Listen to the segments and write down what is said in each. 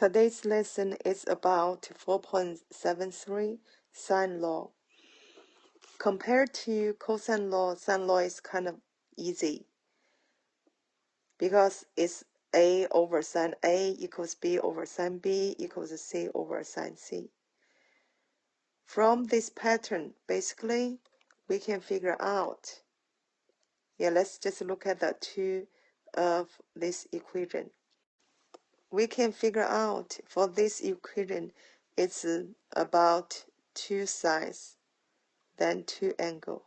Today's lesson is about 4.73 sine law. Compared to cosine law, sine law is kind of easy because it's A over sine A equals B over sine B equals C over sine C. From this pattern, basically, we can figure out. Let's just look at the two of this equation. We can figure out for this equation, it's about two sides, then two angles.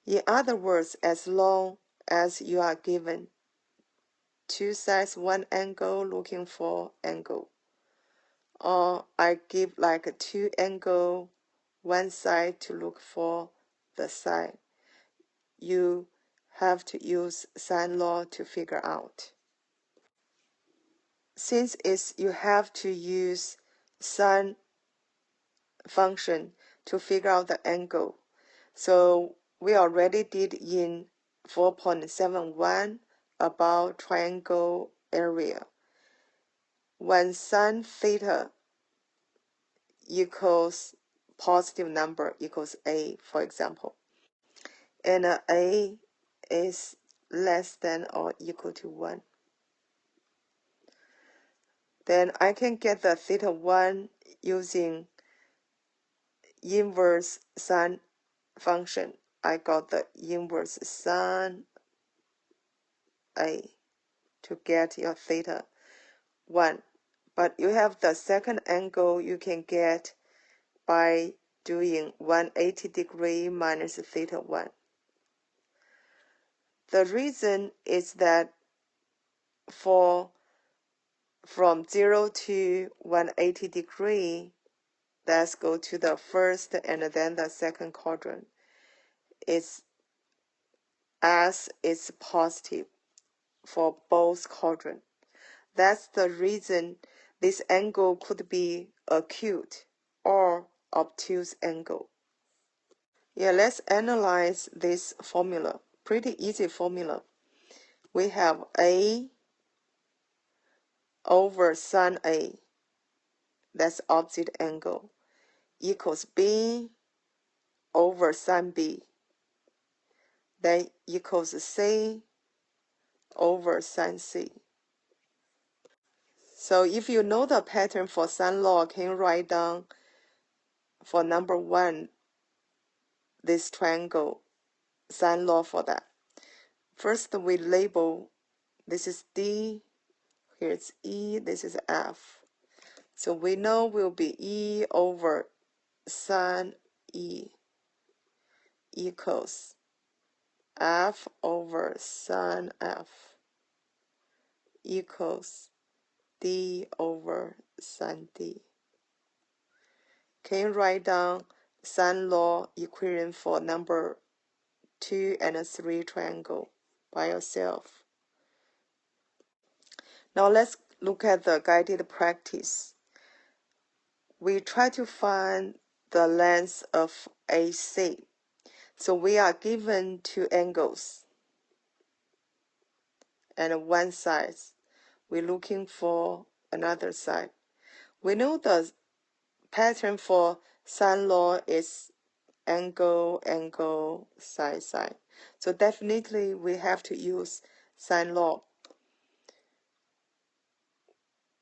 In other words, as long as you are given two sides, one angle, looking for angle, or I give like a two angle, one side to look for the side, you have to use sine law to figure out. Since you have to use sine function to figure out the angle, so we already did in 4.71 about triangle area. When sine theta equals positive number equals A, for example, and A is less than or equal to 1, then I can get the theta 1 using inverse sine function. I got the inverse sine A to get your theta 1. But you have the second angle you can get by doing 180 degree minus theta 1. The reason is that from 0 to 180 degree, let's go to the first and then the second quadrant. As is positive for both quadrants. That's the reason this angle could be acute or obtuse angle. Let's analyze this formula. Pretty easy formula. We have A over sine A, that's opposite angle, equals B over sine B, then equals C over sine C. So if you know the pattern for sine law, can you write down for number 1 this triangle sine law for that? First, we label, this is D, here's E, this is F. So we know will be E over sine E equals F over sine F equals D over sine D. Can you write down sine law equation for number 2 and 3 triangle by yourself? Now let's look at the guided practice. We try to find the length of AC. So we are given two angles and one side. We're looking for another side. We know the pattern for sine law is angle, angle, side, side. So definitely we have to use sine law.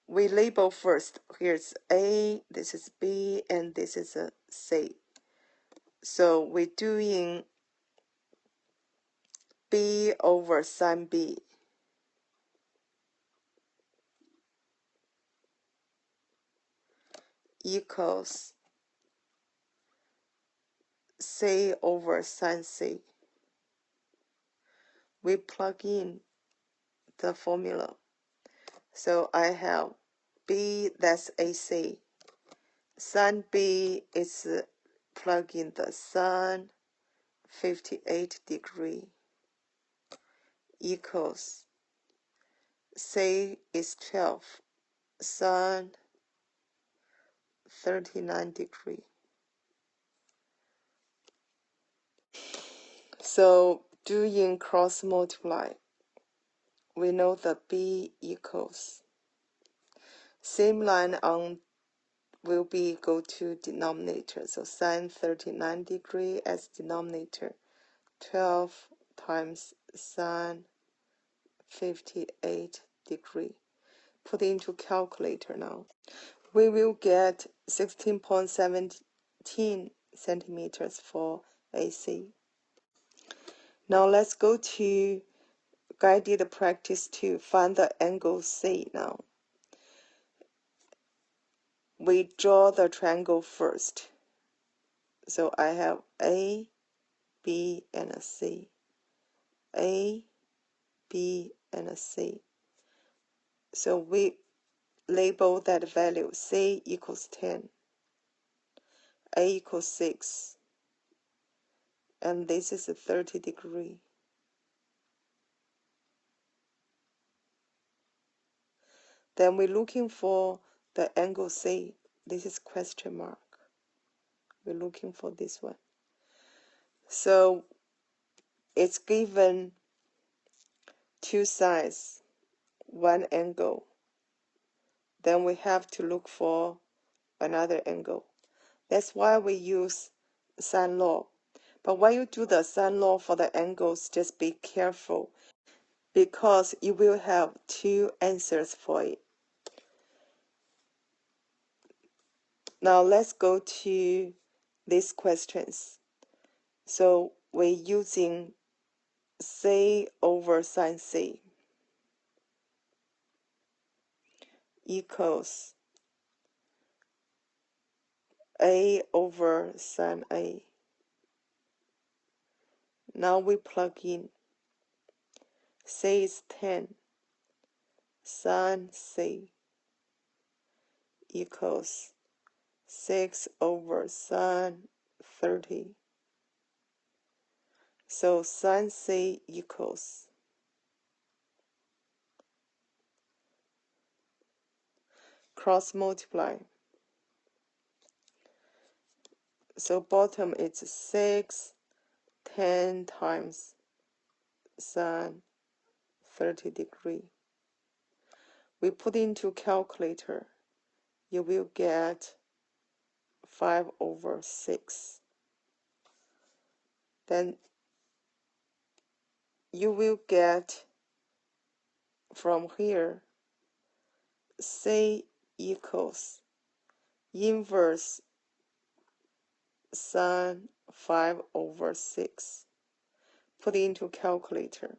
We label first. Here's A, this is B, and this is a C. So we're doing B over sine B equals C over sine C. We plug in the formula. So I have B, that's AC. Sine B is plug in the sine 58 degree equals C is 12, sine 39 degree. So doing cross multiply, we know the B equals. Same line on will be go to denominator. So sine 39 degree as denominator. 12 times sine 58 degree. Put into calculator now. We will get 16.17 centimeters for AC. Now let's go to guided practice 2. Find the angle C now. We draw the triangle first. So I have A, B, and a C. A, B, and a C. So we label that value. C equals 10. A equals 6. And this is a 30 degree. Then we're looking for the angle C. This is question mark. We're looking for this one. So it's given two sides, one angle. Then we have to look for another angle. That's why we use Sine Law. But when you do the Sine Law for the angles, just be careful because you will have two answers for it. Now let's go to these questions. So we're using C over sine C equals A over sine A. Now we plug in. C is 10. Sine C equals 6 over sine 30. So sine C equals cross multiply. So bottom is 6, 10 times sine 30 degree. We put into calculator. You will get 5 over 6. Then you will get from here C equals inverse sine 5 over 6. Put into calculator.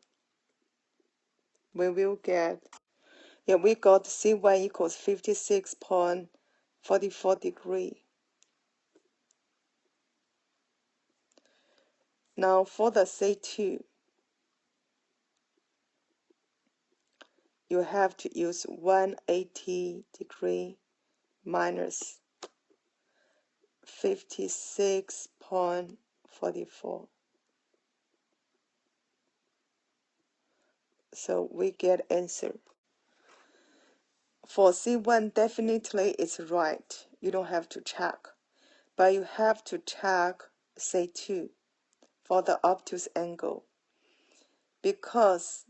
We will get, we got C1 equals 56.44 degree. Now for the C2, you have to use 180 degree minus 56.44. So we get answer. For C1, definitely it's right. You don't have to check. But you have to check C2 for the obtuse angle. Because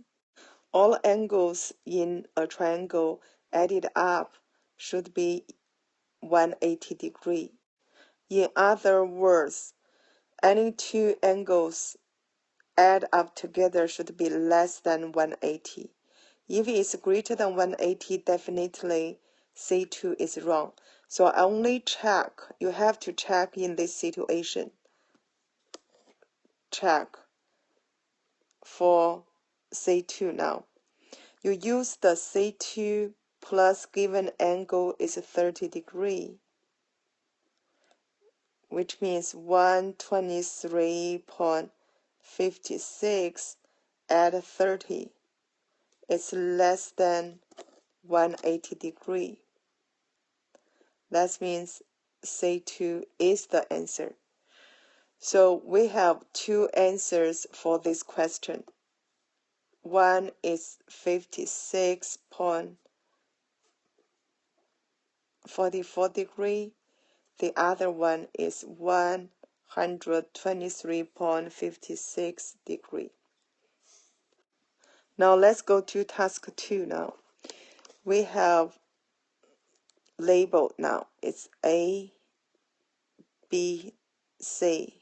all angles in a triangle added up should be 180 degree. In other words, any two angles add up together should be less than 180. If it's greater than 180, definitely C2 is wrong. So only check. You have to check in this situation. Check for C2 now. You use the C2 plus given angle is 30 degree, which means 123.56 at 30. It's less than 180 degree. That means C2 is the answer. So we have two answers for this question. One is 56.44 degree. The other one is 123.56 degree. Now let's go to task 2 now. We have labeled now. It's A, B, C.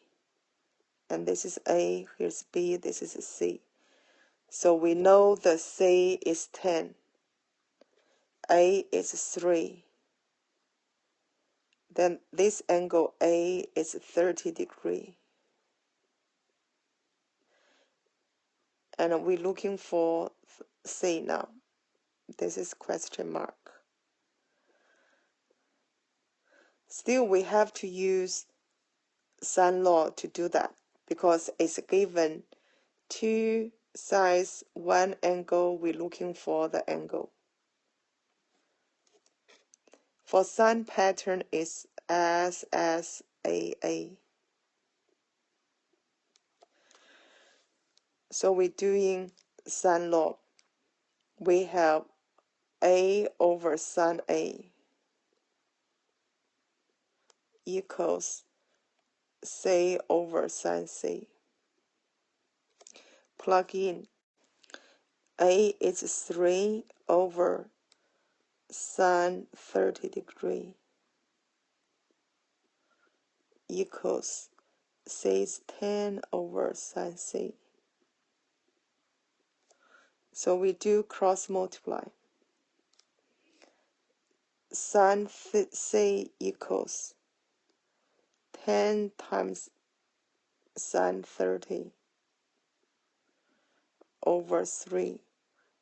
And this is A, here's B, this is C. So we know the C is 10. A is 3. Then this angle A is 30 degrees. And we're looking for C now. This is question mark. Still, we have to use Sine Law to do that because it's given 2 sides, 1 angle, we're looking for the angle. For sine pattern, it's SSAA. So we're doing Sine Law. We have A over sine A equals C over sine C. Plug in. A is 3 over sine 30 degrees equals C is 10 over sine C. So we do cross multiply. Sine C equals 10 times sine 30 over 3.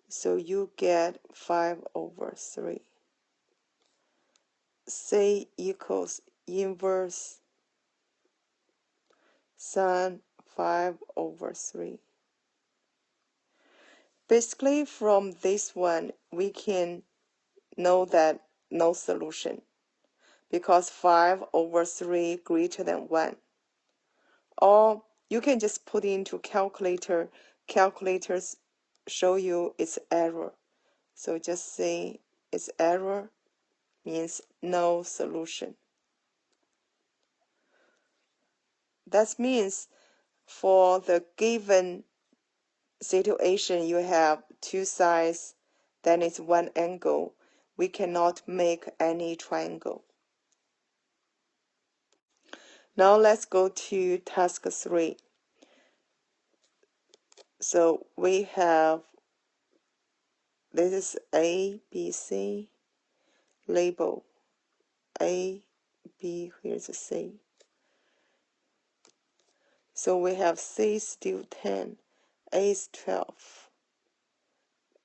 So you get 5 over 3. C equals inverse sine 5 over 3. Basically, from this one, we can know that no solution because 5 over 3 greater than 1. Or you can just put into calculator. Calculators show you its error. So just say its error means no solution. That means for the given situation you have 2 sides, then it's 1 angle. We cannot make any triangle. Now let's go to task 3. So we have, this is A, B, C, label A, B, here's a C. So we have C still 10, A is 12.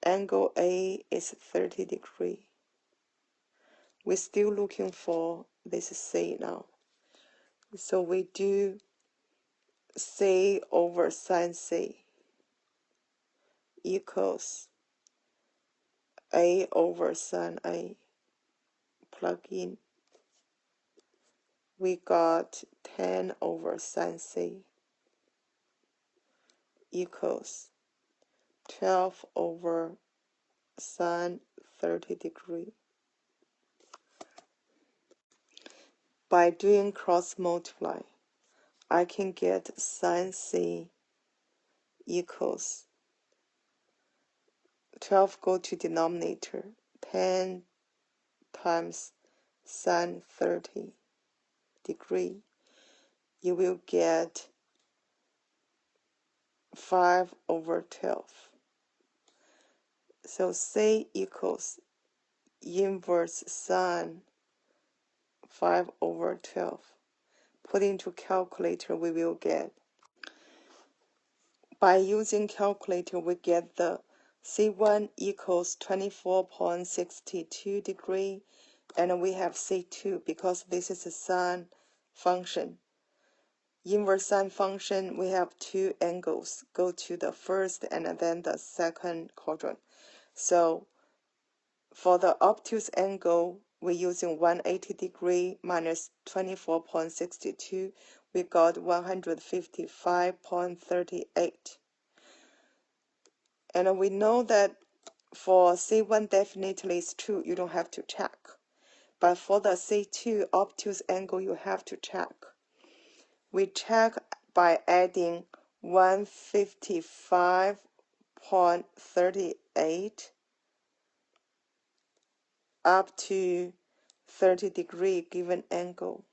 Angle A is 30 degrees. We're still looking for this C now. So we do C over sine C equals A over sine A. Plug in. We got 10 over sine C equals 12 over sine 30 degrees. By doing cross multiply, I can get sine C equals 12 go to denominator, 10 times sine 30 degrees. You will get 5 over 12. So C equals inverse sine 5 over 12. Put into calculator, we will get. By using calculator, we get the C1 equals 24.62 degrees, and we have C2 because this is a sine function. Inverse sine function, we have 2 angles. Go to the first and then the second quadrant. So for the obtuse angle, we're using 180 degrees minus 24.62. We got 155.38. And we know that for C1 definitely is true. You don't have to check. But for the C2 obtuse angle, you have to check. We check by adding 155.38 24.38 up to 30-degree given angle.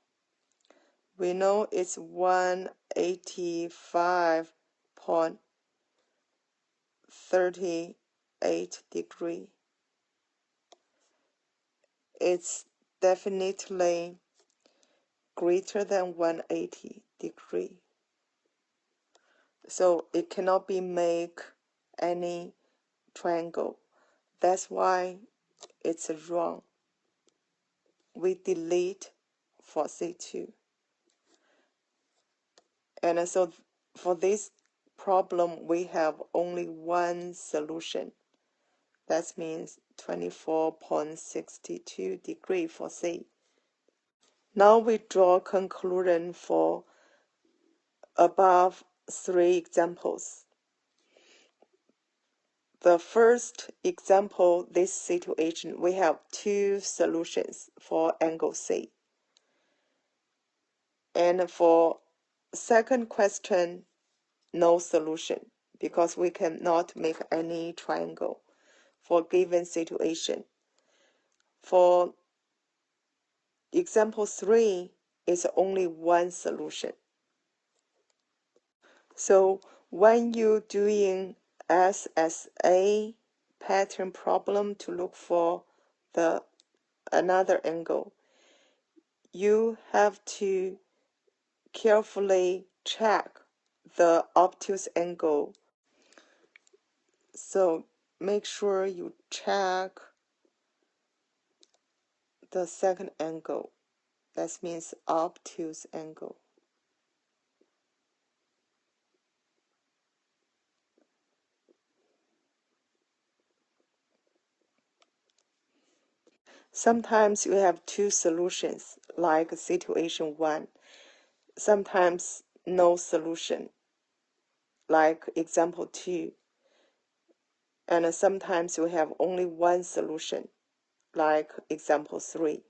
We know it's 185.38 degree. It's definitely greater than 180 degree. So it cannot be make any triangle. That's why it's wrong. We delete for C2. And so for this problem, we have only one solution. That means 24.62 degree for C. Now we draw conclusion for above three examples. The first example, this situation, we have two solutions for angle C. And for second question, no solution, because we cannot make any triangle for given situation. For example 3, is only one solution. So when you're doing SSA pattern problem to look for another angle, you have to carefully check the obtuse angle. So make sure you check the second angle. That means obtuse angle. Sometimes you have two solutions, like situation 1. Sometimes no solution, like example 2. And sometimes you have only one solution, like example 3.